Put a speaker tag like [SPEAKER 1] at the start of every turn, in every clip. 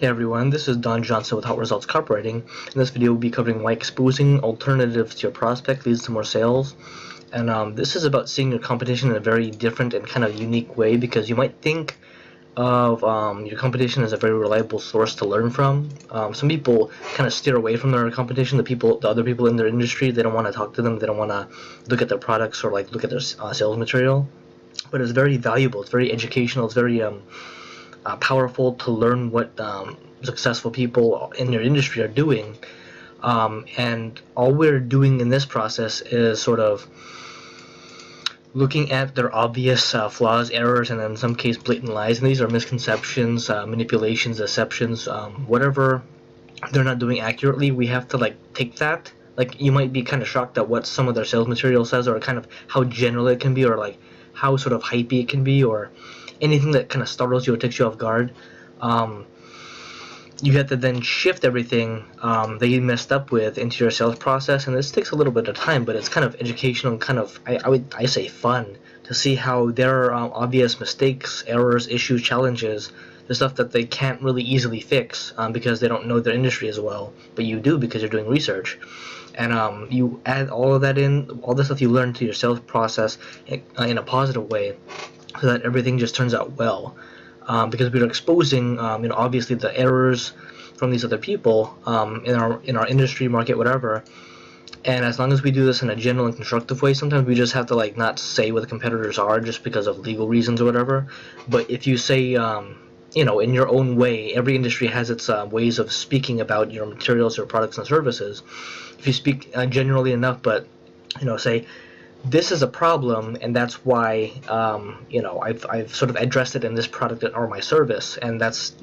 [SPEAKER 1] Hey everyone, this is Don Johnson with Hot Results Copywriting. In this video, we'll be covering why exposing alternatives to your prospect leads to more sales. And this is about seeing your competition in a very different and kind of unique way, because you might think of your competition as a very reliable source to learn from. Some people kind of steer away from their competition, the other people in their industry. They don't want to talk to them. They don't want to look at their products or look at their sales material. But it's very valuable. It's very educational. It's very powerful to learn what successful people in your industry are doing, and all we're doing in this process is sort of looking at their obvious flaws, errors, and in some case blatant lies. And these are misconceptions, manipulations, deceptions, whatever they're not doing accurately. We have to take that. You might be kind of shocked at what some of their sales material says, or kind of how general it can be, or how sort of hypey it can be, or anything that kind of startles you or takes you off guard. You have to then shift everything that you messed up with into your sales process, and this takes a little bit of time, but it's kind of educational and kind of, I say, fun to see how their obvious mistakes, errors, issues, challenges, the stuff that they can't really easily fix because they don't know their industry as well, but you do because you're doing research. And you add all of that in, all the stuff you learn to your sales process in a positive way, so that everything just turns out well. Because we're exposing, obviously the errors from these other people in our industry, market, whatever. And as long as we do this in a general and constructive way, sometimes we just have to not say what the competitors are just because of legal reasons or whatever. But if you say, in your own way, every industry has its ways of speaking about your materials or products and services. If you speak generally enough, but say, this is a problem, and that's why I've sort of addressed it in this product or my service, and that's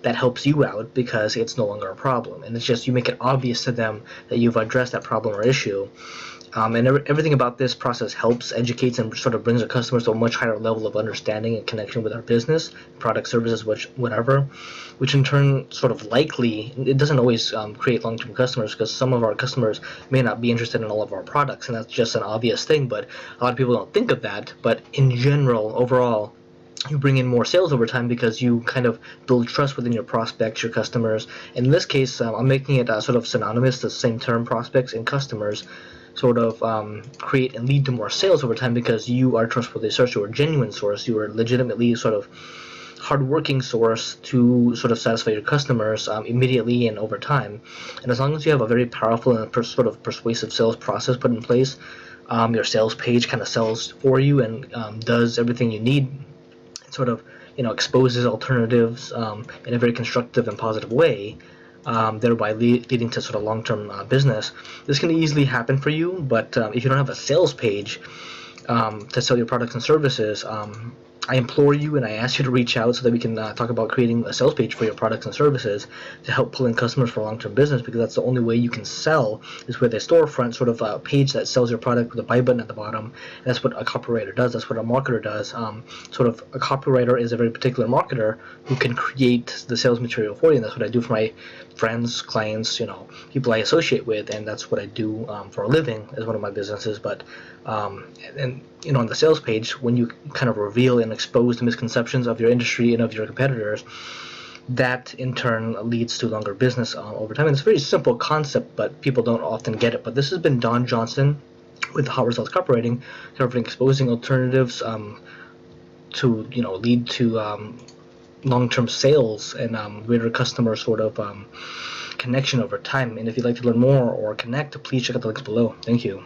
[SPEAKER 1] that helps you out because it's no longer a problem, and it's just you make it obvious to them that you've addressed that problem or issue. And everything about this process helps, educates, and sort of brings our customers to a much higher level of understanding and connection with our business, product, services, whatever, which in turn sort of likely, it doesn't always create long-term customers, because some of our customers may not be interested in all of our products, and that's just an obvious thing, but a lot of people don't think of that. But in general, overall, you bring in more sales over time because you kind of build trust within your prospects, your customers. In this case, I'm making it sort of synonymous, the same term, prospects and customers, sort of create and lead to more sales over time, because you are a trustworthy source, you are a genuine source, you are legitimately sort of hardworking source to sort of satisfy your customers immediately and over time. And as long as you have a very powerful and sort of persuasive sales process put in place, your sales page kind of sells for you and does everything you need. It sort of exposes alternatives in a very constructive and positive way, thereby leading to sort of long-term business. This can easily happen for you, but if you don't have a sales page to sell your products and services, I implore you and I ask you to reach out so that we can talk about creating a sales page for your products and services to help pull in customers for long-term business, because that's the only way you can sell, is with a storefront, sort of a page that sells your product with a buy button at the bottom. And that's what a copywriter does. That's what a marketer does. Sort of a copywriter is a very particular marketer who can create the sales material for you, and that's what I do for my friends, clients, people I associate with, and that's what I do for a living as one of my businesses. But on the sales page, when you kind of reveal and expose the misconceptions of your industry and of your competitors, that in turn leads to longer business over time. And it's a very simple concept, but people don't often get it. But this has been Don Johnson with Hot Results Copywriting, covering exposing alternatives to lead to long-term sales and greater customer sort of connection over time. And if you'd like to learn more or connect, please check out the links below. Thank you.